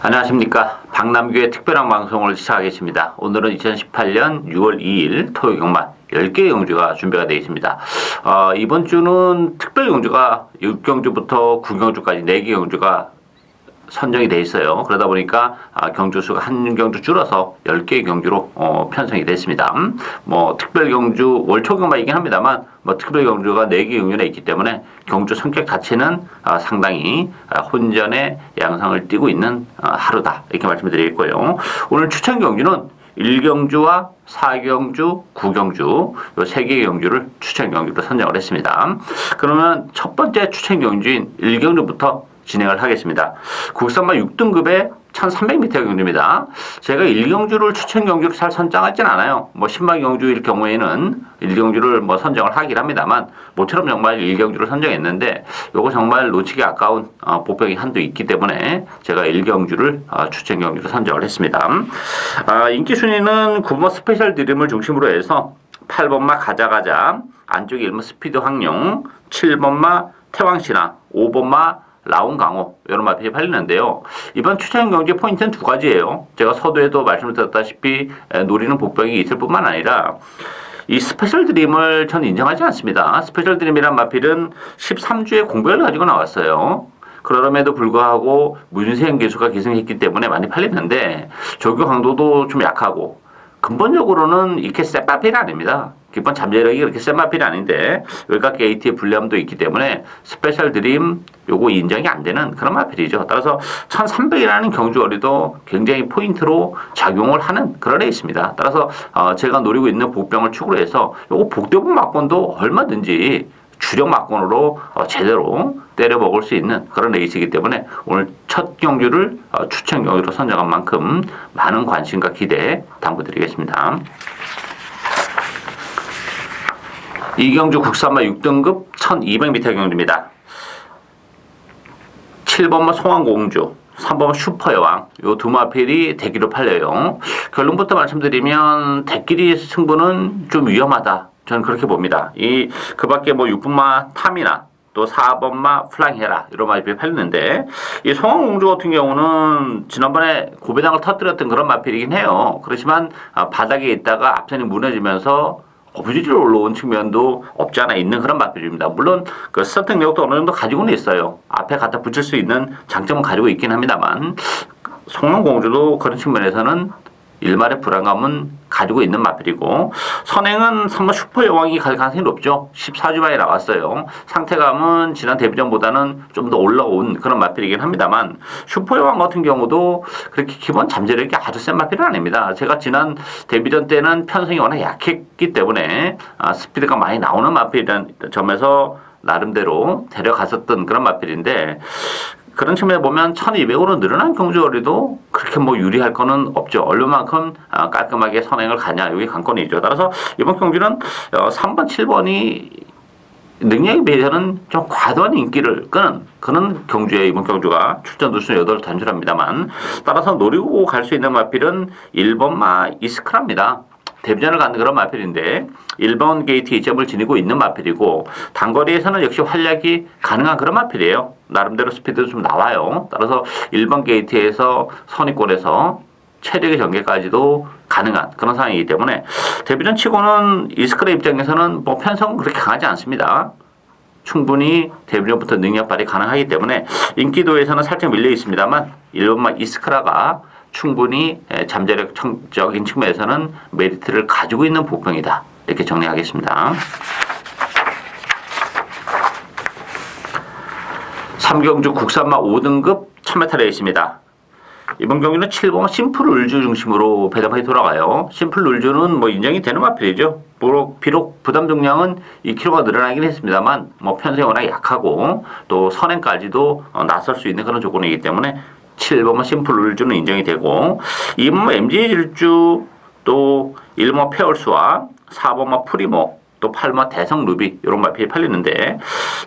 안녕하십니까. 박남규의 특별한 방송을 시작하겠습니다. 오늘은 2018년 6월 2일 토요일 경만 10개의 경주가 준비가 되어 있습니다. 이번 주는 특별 경주가 6경주부터 9경주까지 4개 경주가 선정이 돼 있어요. 그러다 보니까 경주 수가 한 경주 줄어서 10개의 경주로 편성이 됐습니다. 특별 경주 월초 경마이긴 합니다만 특별 경주가 4개 경주나 있기 때문에 경주 성격 자체는 상당히 혼전의 양상을 띠고 있는 하루다, 이렇게 말씀드리겠고요. 오늘 추천 경주는 1경주와 4경주, 9경주 요 3개의 경주를 추천 경주로 선정을 했습니다. 그러면 첫 번째 추천 경주인 1경주부터 진행을 하겠습니다. 국산마 6등급의 1300m 경주입니다. 제가 1경주를 추천 경주로 잘 선정하진 않아요. 10만 경주일 경우에는 1경주를 선정을 하긴 합니다만, 모처럼 정말 1경주를 선정했는데 요거 정말 놓치기 아까운 보병이 한두 있기 때문에 제가 1경주를 추천 경주로 선정을 했습니다. 인기 순위는 9번 스페셜 드림을 중심으로 해서 8번마 가자가자, 안쪽에 1번 스피드 황룡, 7번마 태왕신화, 5번마 라운강호, 이런 마필이 팔리는데요. 이번 추천 경주 포인트는 두 가지예요. 제가 서두에도 말씀을 드렸다시피 노리는 복병이 있을 뿐만 아니라 이 스페셜 드림을 저는 인정하지 않습니다. 스페셜 드림이란 마필은 13주의 공백을 가지고 나왔어요. 그럼에도 불구하고 문세영 기수가 기승했기 때문에 많이 팔리는데 조교 강도도 좀 약하고 근본적으로는 이렇게 센 마필이 아닙니다. 기본 잠재력이 그렇게 센 마필이 아닌데 외곽 게이트의 불리함도 있기 때문에 스페셜 드림 요거 인정이 안 되는 그런 마필이죠. 따라서 1300이라는 경주거리도 굉장히 포인트로 작용을 하는 그런 레이스입니다. 따라서 제가 노리고 있는 복병을 축으로 해서 요거 복대복 막권도 얼마든지 주력 막권으로 제대로 때려 먹을 수 있는 그런 레이스이기 때문에 오늘 첫 경주를 추천 경주로 선정한 만큼 많은 관심과 기대 당부드리겠습니다. 이경주 국산마 6등급 1200m 경주입니다. 7번마 송환공주, 3번마 슈퍼여왕, 요 두 마필이 대기로 팔려요. 결론부터 말씀드리면 대끼리 승부는 좀 위험하다, 저는 그렇게 봅니다. 그 밖에 6번마 탐이나 또 4번마 플랑헤라 이런 마필이 팔리는데, 이 송환공주 같은 경우는 지난번에 고배당을 터뜨렸던 그런 마필이긴 해요. 그렇지만 바닥에 있다가 앞선이 무너지면서 부지리로 올라온 측면도 없지 않아 있는 그런 마필입니다. 물론 그 스타트 능력도 어느 정도 가지고는 있어요. 앞에 갖다 붙일 수 있는 장점은 가지고 있긴 합니다만, 송환공주도 그런 측면에서는 일말의 불안감은 가지고 있는 마필이고, 선행은 3번 슈퍼여왕이 갈 가능성이 높죠. 14주 만에 나왔어요. 상태감은 지난 데뷔전보다는 좀 더 올라온 그런 마필이긴 합니다만, 슈퍼여왕 같은 경우도 그렇게 기본 잠재력이 아주 센 마필은 아닙니다. 제가 지난 데뷔전 때는 편성이 워낙 약했기 때문에 스피드가 많이 나오는 마필이라는 점에서 나름대로 데려갔었던 그런 마필인데, 그런 측면에 보면 1200으로 늘어난 경주거리도 그렇게 유리할 거는 없죠. 얼마만큼 깔끔하게 선행을 가냐, 이게 관건이죠. 따라서 이번 경주는 3번, 7번이 능력에 비해서는 좀 과도한 인기를 끄는 그런 경주에 이번 경주가 출전 두수 8 단출합니다만, 따라서 노리고 갈 수 있는 마필은 1번마 이스크랍니다. 데뷔전을 갖는 그런 마필인데 1번 게이트 2점을 지니고 있는 마필이고, 단거리에서는 역시 활약이 가능한 그런 마필이에요. 나름대로 스피드도 좀 나와요. 따라서 1번 게이트에서 선입권에서 체력의 전개까지도 가능한 그런 상황이기 때문에 데뷔전 치고는 이스크랩 입장에서는 편성은 그렇게 강하지 않습니다. 충분히 데뷔전부터 능력 발휘 가능하기 때문에 인기도에서는 살짝 밀려 있습니다만 1번마 이스크라가 충분히 잠재력적인 측면에서는 메리트를 가지고 있는 복병이다, 이렇게 정리하겠습니다. 3경주 국산마 5등급 1000m 레이스입니다. 이번 경기는 7번 심플 울주 중심으로 배당이 돌아가요. 심플 울주는 인정이 되는 마필이죠. 비록 부담 중량은 2kg가 늘어나긴 했습니다만 편성이 워낙 약하고 또 선행까지도 나설 수 있는 그런 조건이기 때문에 7번마 심플 울주는 인정이 되고, 2번마 MG 질주, 또 1번마 페얼스와 4번마 프리모, 또 8번마 대성 루비, 이런 마필이 팔리는데,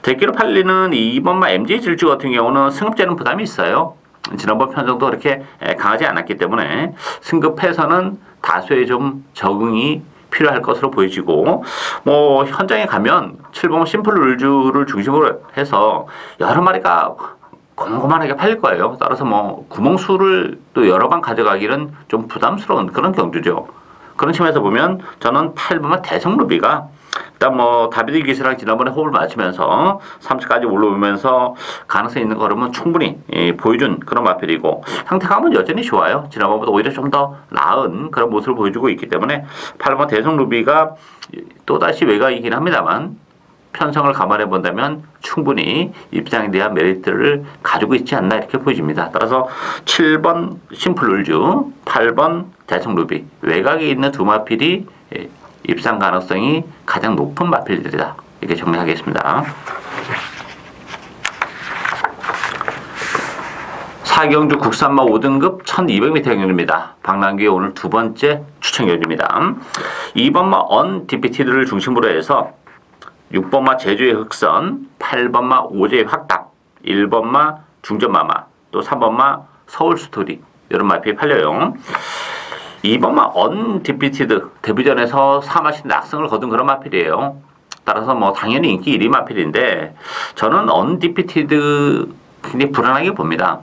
대기로 팔리는 2번마 MG 질주 같은 경우는 승급제는 부담이 있어요. 지난번 편성도 그렇게 강하지 않았기 때문에 승급해서는 다소의 좀 적응이 필요할 것으로 보여지고, 현장에 가면 7번 심플 울주를 중심으로 해서 여러 마리가 고만고만하게 팔릴 거예요. 따라서 뭐 구멍수를 또 여러 방 가져가기는 좀 부담스러운 그런 경주죠. 그런 측면에서 보면 저는 8번마 대성루비가 일단 뭐 다비드 기세랑 지난번에 호흡을 맞추면서 3차까지 올라오면서 가능성 있는 걸음은 충분히 보여준 그런 마필이고 상태감은 여전히 좋아요. 지난번보다 오히려 좀 더 나은 그런 모습을 보여주고 있기 때문에 8번 대성루비가 또다시 외곽이긴 합니다만 편성을 감안해 본다면 충분히 입장에 대한 메리트를 가지고 있지 않나 이렇게 보여집니다. 따라서 7번 심플룰주, 8번 대성루비 외곽에 있는 두 마필이 입상 가능성이 가장 높은 마필들이다. 이렇게 정리하겠습니다. 4경주 국산마 5등급 1200m 경주입니다. 박남규의 오늘 두 번째 추천 경주입니다. 2번마 언디피티드를 중심으로 해서 6번마 제주의 흑선, 8번마 오제의 확답, 1번마 중전마마, 또 3번마 서울스토리 이런 마필이 팔려요. 2번마 언디피티드 데뷔전에서 3화신 낙승을 거둔 그런 마필이에요. 따라서 뭐 당연히 인기 1위 마필인데 저는 언디피티드 굉장히 불안하게 봅니다.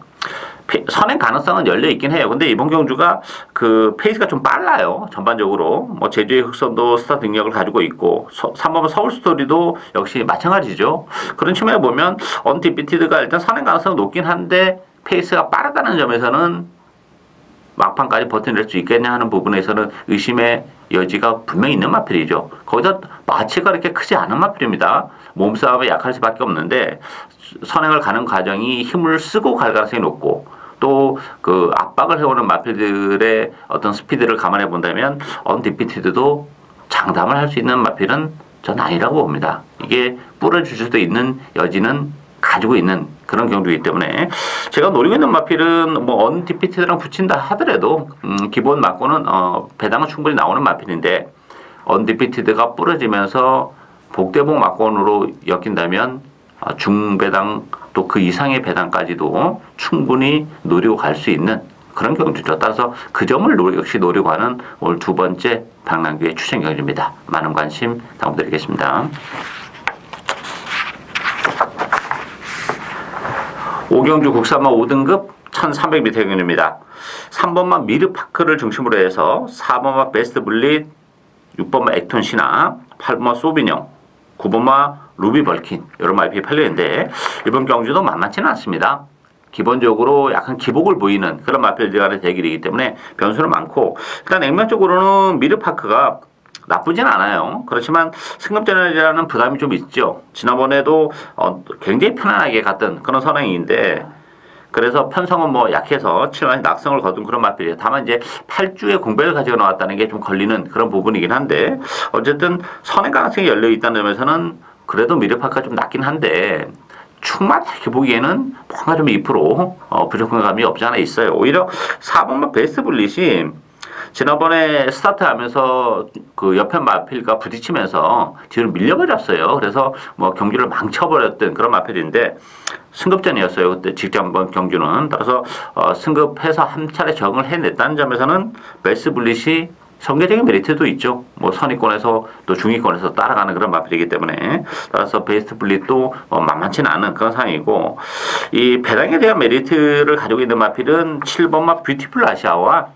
선행 가능성은 열려 있긴 해요. 근데 이번 경주가 그 페이스가 좀 빨라요. 전반적으로 뭐 제주의 흑선도 스타 능력을 가지고 있고 3번 서울스토리도 역시 마찬가지죠. 그런 측면에 보면 언디피티드가 일단 선행 가능성은 높긴 한데 페이스가 빠르다는 점에서는 막판까지 버텨낼 수 있겠냐 하는 부분에서는 의심의 여지가 분명히 있는 마필이죠. 거기다 마치가 그렇게 크지 않은 마필입니다. 몸싸움에 약할 수밖에 없는데 선행을 가는 과정이 힘을 쓰고 갈 가능성이 높고 또 그 압박을 해오는 마필들의 어떤 스피드를 감안해 본다면 언디피티드도 장담을 할 수 있는 마필은 전 아니라고 봅니다. 이게 뿌려줄 수도 있는 여지는 가지고 있는 그런 경주이기 때문에 제가 노리고 있는 마필은 뭐 언디피티드랑 붙인다 하더라도 기본 맞고는 배당은 충분히 나오는 마필인데 언디피티드가 부러지면서 복대복 막권으로 엮인다면 중배당 또 그 이상의 배당까지도 충분히 노리고 갈 수 있는 그런 경주죠. 따라서 그 점을 역시 노리고 하는 오늘 두 번째 박남규의 추천 경주입니다. 많은 관심 당부드리겠습니다. 5경주 국산마 5등급 1300m 경주입니다. 3번마 미르파크를 중심으로 해서 4번마 베스트 블릿, 6번마 액톤 신화, 8번마 소비뇽, 9번마 루비 벌킨 이런 마필이 팔려있는데 이번 경주도 만만치는 않습니다. 기본적으로 약간 기복을 보이는 그런 마필들 간의 대결이기 때문에 변수는 많고 일단 액면적으로는 미르파크가 나쁘진 않아요. 그렇지만 승급전이라는 부담이 좀 있죠. 지난번에도 굉장히 편안하게 갔던 그런 선행인데 그래서 편성은 뭐 약해서 7완이 낙성을 거둔 그런 마필이에요. 다만 이제 8주에 공백을 가지고 나왔다는 게 좀 걸리는 그런 부분이긴 한데 어쨌든 선행 가능성이 열려 있다는 점에서는 그래도 미르파크가 좀 낮긴 한데 충만 이렇게 보기에는 뭔가 좀 2% 부족한 감이 없지 않아 있어요. 오히려 4번마 베스트 블릿이 지난번에 스타트하면서 그 옆에 마필과 부딪히면서 뒤로 밀려버렸어요. 그래서 뭐 경기를 망쳐버렸던 그런 마필인데 승급전이었어요. 그때 직전번 경주는. 따라서 승급해서 한 차례 적응을 해냈다는 점에서는 베스트 블릿이 성계적인 메리트도 있죠. 뭐 선위권에서 또 중위권에서 따라가는 그런 마필이기 때문에 따라서 베스트 블릿도 만만치는 않은 그런 상황이고 이 배당에 대한 메리트를 가지고 있는 마필은 7번마 뷰티풀 아시아와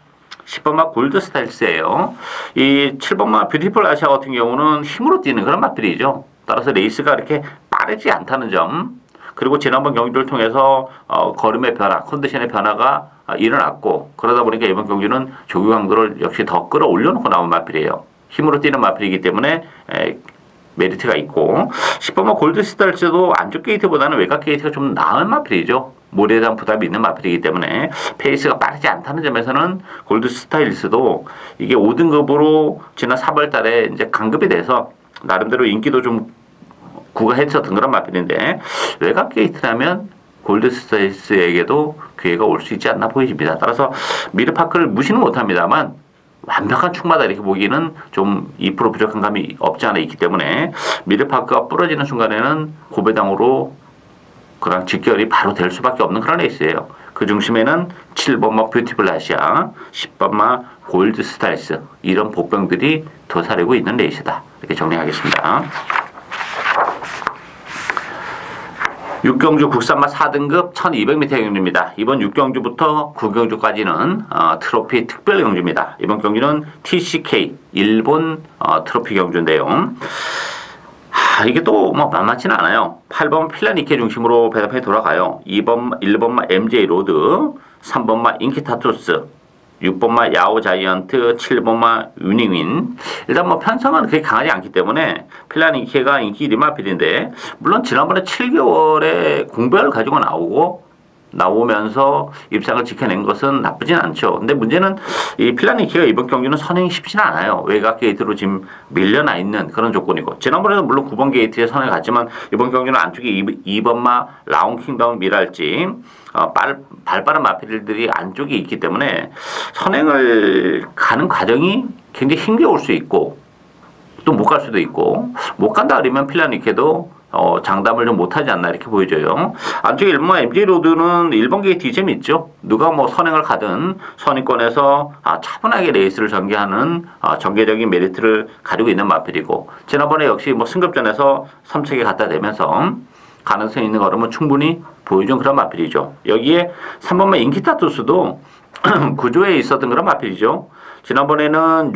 10번마 골드 스타일스예요. 이 7번마 뷰티풀 아시아 같은 경우는 힘으로 뛰는 그런 마필이죠. 따라서 레이스가 이렇게 빠르지 않다는 점 그리고 지난번 경주를 통해서 걸음의 변화, 컨디션의 변화가 일어났고 그러다 보니까 이번 경주는 조기 강도를 역시 더 끌어올려놓고 나온 마필이에요. 힘으로 뛰는 마필이기 때문에 메리트가 있고 10번마 골드 스타일스도 안쪽 게이트보다는 외곽 게이트가 좀 나은 마필이죠. 모래에 대한 부담이 있는 마필이기 때문에 페이스가 빠르지 않다는 점에서는 골드 스타일스도 이게 5등급으로 지난 4월 달에 이제 강급이 돼서 나름대로 인기도 좀 구가했었던 그런 마필인데 외곽 게이트라면 골드 스타일스에게도 기회가 올 수 있지 않나 보여집니다. 따라서 미르파크를 무시는 못합니다만 완벽한 축마다 이렇게 보기는 좀 2% 부족한 감이 없지 않아 있기 때문에 미르파크가 부러지는 순간에는 고배당으로 그런 직결이 바로 될 수밖에 없는 그런 레이스예요. 그 중심에는 7번마 뷰티풀 아시아, 10번마 골드 스타일스 이런 복병들이 도사리고 있는 레이스다. 이렇게 정리하겠습니다. 육경주 국산마 4등급 1200m 경주입니다. 이번 6경주부터 9경주까지는 트로피 특별 경주입니다. 이번 경주는 TCK 일본 트로피 경주인데요. 이게 또 뭐 만만치는 않아요. 8번 필라니케 중심으로 배달판이 돌아가요. 1번마 MJ 로드, 3번마 인키타투스, 6번마 야오 자이언트, 7번마 위닝윈. 일단 뭐 편성은 그렇게 강하지 않기 때문에 필라니케가 인기 1위 마필인데, 물론 지난번에 7개월에 공백을 가지고 나오면서 입상을 지켜낸 것은 나쁘진 않죠. 근데 문제는 이 필라니키가 이번 경기는 선행이 쉽지는 않아요. 외곽 게이트로 지금 밀려나 있는 그런 조건이고, 지난번에는 물론 9번 게이트에 선을 갔지만 이번 경기는 안쪽에 2번마 라운킹다운 미랄지 발빠른 마필들이 안쪽에 있기 때문에 선행을 가는 과정이 굉장히 힘겨울 수 있고, 또 못 갈 수도 있고, 못 간다 그러면 필라니케도 장담을 좀 못하지 않나 이렇게 보여져요. 안쪽에 1번 MG로드는 1번 게이트 이점이 있죠. 누가 뭐 선행을 가든 선의권에서 차분하게 레이스를 전개하는 전개적인 메리트를 가지고 있는 마필이고, 지난번에 역시 뭐 승급전에서 3척에 갖다 대면서 가능성 있는 걸음은 충분히 보여준 그런 마필이죠. 여기에 3번만 인키타투스도 구조에 있었던 그런 마필이죠. 지난번에는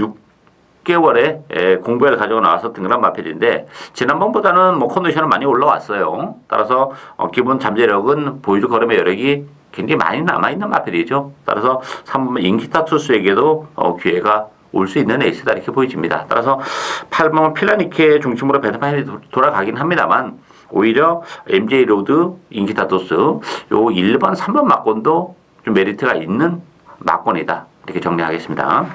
6개월에 공부를 가지고 나왔었던 그런 마필인데, 지난번보다는 뭐 컨디션은 많이 올라왔어요. 따라서 기본 잠재력은 보여줄 걸음의 여력이 굉장히 많이 남아있는 마필이죠. 따라서 3번 인키타투스에게도 기회가 올 수 있는 에이스다 이렇게 보여집니다. 따라서 8번 필라니케 중심으로 배트판이 돌아가긴 합니다만, 오히려 MJ 로드, 인키타투스 요 1번, 3번 막권도 좀 메리트가 있는 막권이다 이렇게 정리하겠습니다.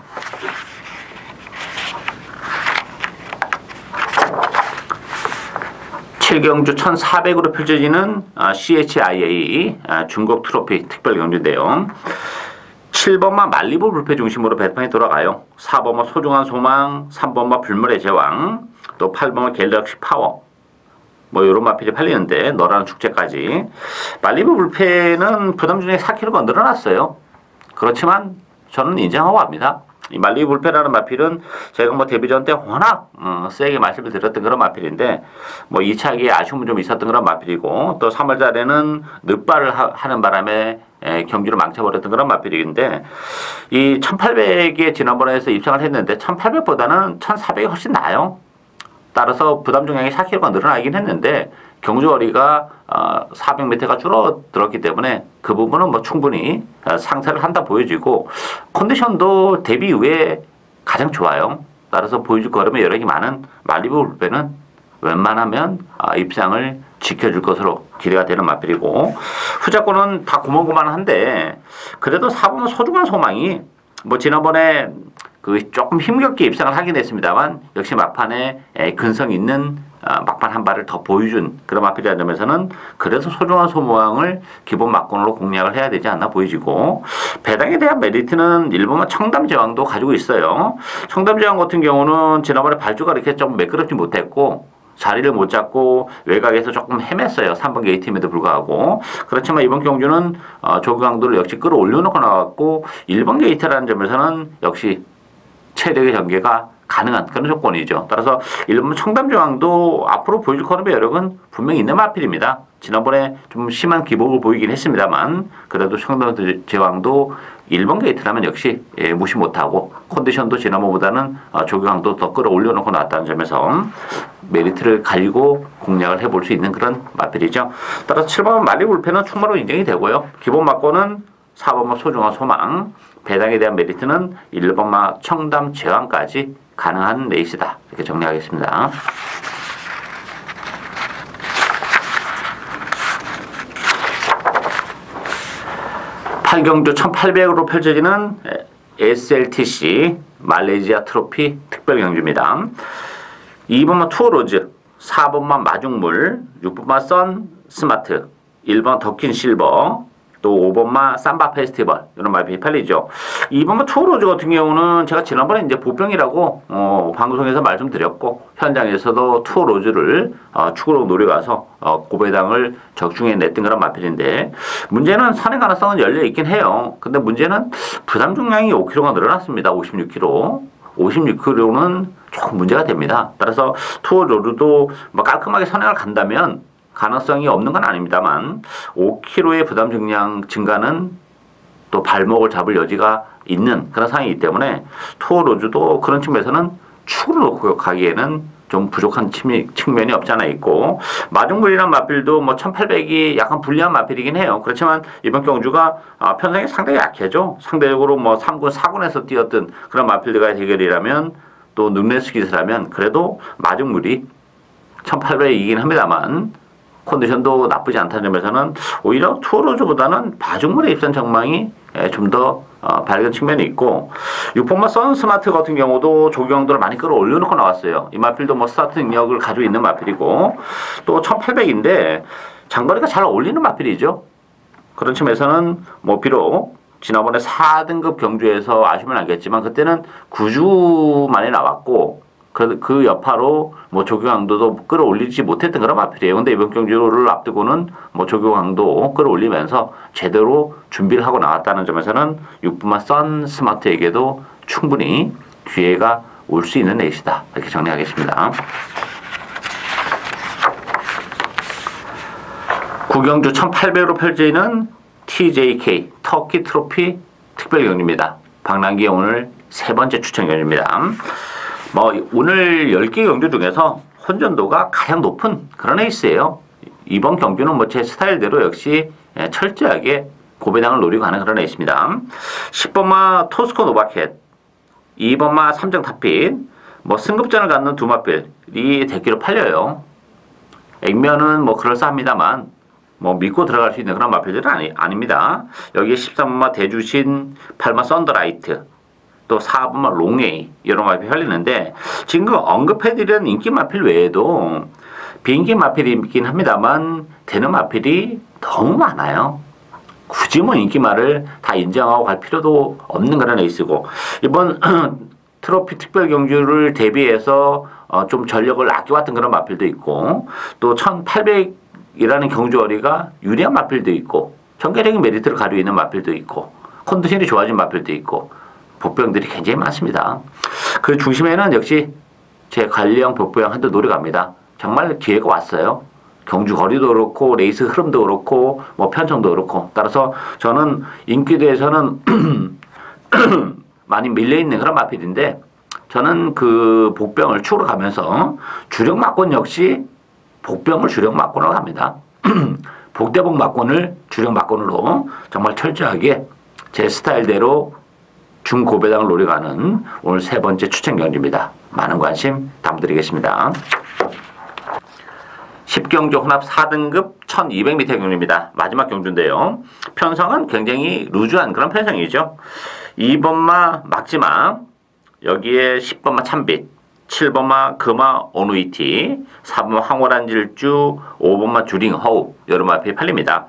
7경주 1400으로 펼쳐지는 CHIA 중국 트로피 특별 경주인데요. 7번마 말리부 불패 중심으로 배트판이 돌아가요. 4번마 소중한 소망, 3번마 불멸의 제왕, 또 8번마 갤럭시 파워, 뭐 이런 마필이 팔리는데, 너라는 축제까지. 말리부 불패는 부담 중에 4kg가 늘어났어요. 그렇지만 저는 인정하고 합니다. 이 말리부 불패라는 마필은 제가 뭐 데뷔전 때 워낙 세게 말씀을 드렸던 그런 마필인데, 뭐 2차기에 아쉬움은 좀 있었던 그런 마필이고, 또 3월달에는 늦발을 하는 바람에 경기를 망쳐버렸던 그런 마필인데, 이 1800에 지난번에 해서 입상을 했는데 1800보다는 1400이 훨씬 나아요. 따라서 부담 중량이 4kg가 늘어나긴 했는데 경주거리가 400m가 줄어들었기 때문에 그 부분은 뭐 충분히 상쇄를 한다 보여지고, 컨디션도 데뷔 이후에 가장 좋아요. 따라서 보여줄 걸음의 여력이 많은 말리부 불패는 웬만하면 입상을 지켜줄 것으로 기대가 되는 마필이고, 후자권은 다 고만고만한데 그래도 4번은 소중한 소망이 뭐 지난번에 조금 힘겹게 입상을 하긴 했습니다만, 역시 막판에 근성 있는 막판 한 발을 더 보여준 그런 마필이라는 점에서는 그래서 소중한 소모항을 기본 막권으로 공략을 해야 되지 않나 보여지고, 배당에 대한 메리트는 1번만 청담제왕도 가지고 있어요. 청담제왕 같은 경우는 지난번에 발주가 이렇게 좀 매끄럽지 못했고 자리를 못 잡고 외곽에서 조금 헤맸어요. 3번 게이트임에도 불구하고. 그렇지만 이번 경주는 조그 강도를 역시 끌어올려놓고 나왔고, 1번 게이트라는 점에서는 역시 체력의 전개가 가능한 그런 조건이죠. 따라서 1번 청담제왕도 앞으로 보여줄 걸음의 여력은 분명히 있는 마필입니다. 지난번에 좀 심한 기복을 보이긴 했습니다만, 그래도 청담제왕도 1번 게이트라면 역시 무시 못하고, 컨디션도 지난번보다는 조경강도 더 끌어올려놓고 나왔다는 점에서 메리트를 가지고 공략을 해볼 수 있는 그런 마필이죠. 따라서 7번 말리부 불패는 충분히 인정이 되고요. 기본 막권은 4번마 소중한 소망, 배당에 대한 메리트는 1번마 청담제왕까지 가능한 레이스다 이렇게 정리하겠습니다. 8경주 1800으로 펼쳐지는 SLTC 말레이시아 트로피 특별 경주입니다. 2번마 투어로즈, 4번마 마중물, 6번마 선 스마트, 1번 더킨 실버, 또 5번마 삼바 페스티벌, 이런 말이 팔리죠. 2번마 투어로즈 같은 경우는 제가 지난번에 이제 보병이라고 방송에서 말씀드렸고, 현장에서도 투어로즈를 축으로 노려가서 고배당을 적중해 냈던 그런 마필인데, 문제는 선행 가능성은 열려 있긴 해요. 근데 문제는 부담 중량이 5kg가 늘어났습니다. 56kg. 56kg는 조금 문제가 됩니다. 따라서 투어로즈도 뭐 깔끔하게 선행을 간다면 가능성이 없는 건 아닙니다만 5kg의 부담 증가는 또 발목을 잡을 여지가 있는 그런 상황이기 때문에 투어 로즈도 그런 측면에서는 축으로 놓고 가기에는 좀 부족한 측면이 없지 않아 있고, 마중물이란 마필도 뭐 1800이 약간 불리한 마필이긴 해요. 그렇지만 이번 경주가 편성이 상당히 약해져. 상대적으로 뭐 3군, 4군에서 뛰었던 그런 마필들과의 대결이라면, 또 능레스킷이라면 그래도 마중물이 1800이긴 합니다만 컨디션도 나쁘지 않다는 점에서는 오히려 투어로즈보다는 마중물의 입산 전망이 좀 더 밝은 측면이 있고, 6번마 선 스마트 같은 경우도 조경도를 많이 끌어올려놓고 나왔어요. 이 마필도 뭐 스타트 능력을 가지고 있는 마필이고, 또 1800인데 장거리가 잘 어울리는 마필이죠. 그런 측면에서는 뭐 비록 지난번에 4등급 경주에서 아시면 알겠지만 그때는 9주 만에 나왔고, 그 여파로 뭐 조교 강도도 끌어올리지 못했던 그런 마필이에요. 근데 이번 경주를 앞두고는 뭐 조교 강도 끌어올리면서 제대로 준비를 하고 나왔다는 점에서는 6분만 선 스마트에게도 충분히 기회가 올 수 있는 레이스다. 이렇게 정리하겠습니다. 구경주 1800으로 펼쳐지는 TJK 터키 트로피 특별 경주입니다. 박남기의 오늘 세 번째 추천 경주입니다. 뭐 오늘 10개 경주 중에서 혼전도가 가장 높은 그런 레이스예요. 이번 경주는 뭐 제 스타일대로 역시 철저하게 고배당을 노리고 가는 그런 레이스입니다. 10번마 토스코 노바켓, 2번마 삼정 탑핏, 뭐 승급전을 갖는 두 마필이 대기로 팔려요. 액면은 뭐 그럴싸합니다만 뭐 믿고 들어갈 수 있는 그런 마필들은 아닙니다. 여기에 13번마 대주신, 8번 썬더라이트, 또 4번마 롱레이 이런 마필이 팔리는데, 지금 언급해드린 인기 마필 외에도 비인기 마필이 있긴 합니다만 되는 마필이 너무 많아요. 굳이 뭐 인기말을 다 인정하고 갈 필요도 없는 그런 레이스고, 이번 트로피 특별 경주를 대비해서 좀 전력을 아껴왔던 그런 마필도 있고, 또 1800이라는 경주거리가 유리한 마필도 있고, 전개적인 메리트를 가지고 있는 마필도 있고, 컨디션이 좋아진 마필도 있고, 복병들이 굉장히 많습니다. 그 중심에는 역시 제 관리형 복병 한도 노려갑니다. 정말 기회가 왔어요. 경주 거리도 그렇고 레이스 흐름도 그렇고 뭐 편성도 그렇고, 따라서 저는 인기도에서는 많이 밀려있는 그런 마필인데, 저는 그 복병을 축으로 가면서 주력 막권 역시 복병을 주력 막권으로 갑니다. 복대복 막권을 주력 막권으로 정말 철저하게 제 스타일대로 중고배당을 노려가는 오늘 세 번째 추천 경주입니다. 많은 관심 담드리겠습니다. 10경주 혼합 4등급 1200m 경주입니다. 마지막 경주인데요. 편성은 굉장히 루즈한 그런 편성이죠. 2번마 막지마, 여기에 10번마 참빛, 7번마 금화 오누이티, 4번마 황홀한 질주, 5번마 주링 허우 여러 마필이 팔립니다.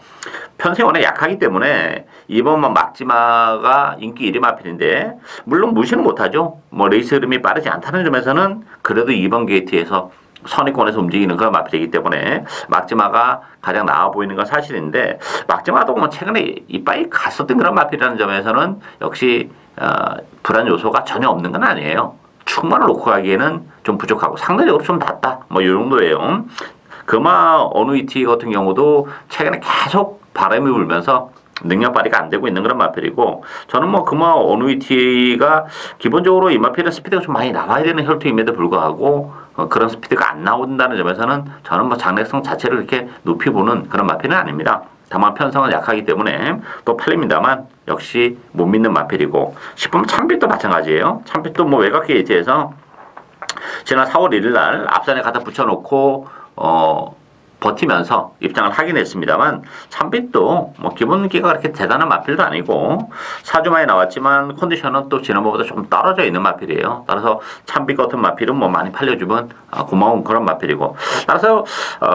편성이 워낙 약하기 때문에 2번마 막지마가 인기 1위 마필인데, 물론 무시는 못하죠. 뭐 레이스 흐름이 빠르지 않다는 점에서는 그래도 2번 게이트에서 선의권에서 움직이는 그런 마필이기 때문에 막지마가 가장 나아 보이는 건 사실인데, 막지마도 뭐 최근에 이빨이 갔었던 그런 마필이라는 점에서는 역시 불안 요소가 전혀 없는 건 아니에요. 충만을 놓고 가기에는 좀 부족하고 상대적으로 좀 낮다, 뭐 이 정도예요. 금화 어누이티 같은 경우도 최근에 계속 바람이 불면서 능력 발휘가 안 되고 있는 그런 마필이고, 저는 뭐 금화 어누이티가 기본적으로 이 마필은 스피드가 좀 많이 나와야 되는 혈투임에도 불구하고 그런 스피드가 안 나온다는 점에서는 저는 뭐 장래성 자체를 이렇게 높이 보는 그런 마필은 아닙니다. 다만 편성은 약하기 때문에 또 팔립니다만 역시 못 믿는 마필이고, 10번 참빛도 마찬가지예요. 참빛도 뭐 외곽 게이트에서 지난 4월 1일 날 앞산에 갖다 붙여놓고 버티면서 입장을 하긴 했습니다만, 참빛도 뭐 기본기가 그렇게 대단한 마필도 아니고 4주 만에 나왔지만 컨디션은 또 지난번보다 좀 떨어져 있는 마필이에요. 따라서 참빛 같은 마필은 뭐 많이 팔려주면 고마운 그런 마필이고, 따라서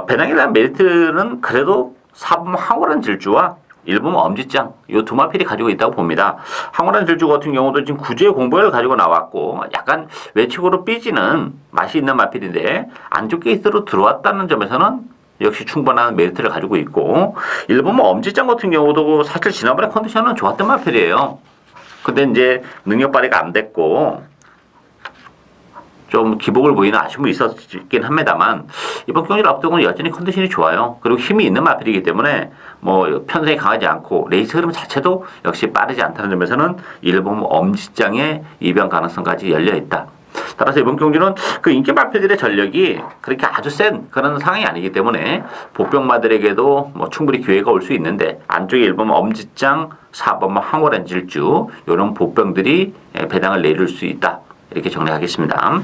배당에 대한 메리트는 그래도 4번 황홀한 질주와 1번 엄지짱 이 두 마필이 가지고 있다고 봅니다. 황홀한 질주 같은 경우도 지금 구제의 공부를 가지고 나왔고 약간 외측으로 삐지는 맛이 있는 마필인데 안쪽 게이트로 들어왔다는 점에서는 역시 충분한 메리트를 가지고 있고, 1번 뭐 엄지짱 같은 경우도 사실 지난번에 컨디션은 좋았던 마필이에요. 근데 이제 능력 발휘가 안 됐고 좀 기복을 보이는 아쉬움이 있었긴 합니다만 이번 경기를 앞두고는 여전히 컨디션이 좋아요. 그리고 힘이 있는 마필이기 때문에 뭐 편성이 강하지 않고 레이스 흐름 자체도 역시 빠르지 않다는 점에서는 일본 엄지장의 이변 가능성까지 열려 있다. 따라서 이번 경기는 그 인기 마필들의 전력이 그렇게 아주 센 그런 상황이 아니기 때문에 보병마들에게도 뭐 충분히 기회가 올 수 있는데 안쪽에 1번 엄지장, 4번 황홀한 질주 이런 보병들이 배당을 내릴 수 있다. 이렇게 정리하겠습니다.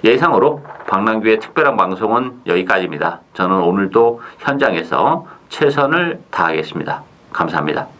예상으로 박남규의 특별한 방송은 여기까지입니다. 저는 오늘도 현장에서 최선을 다하겠습니다. 감사합니다.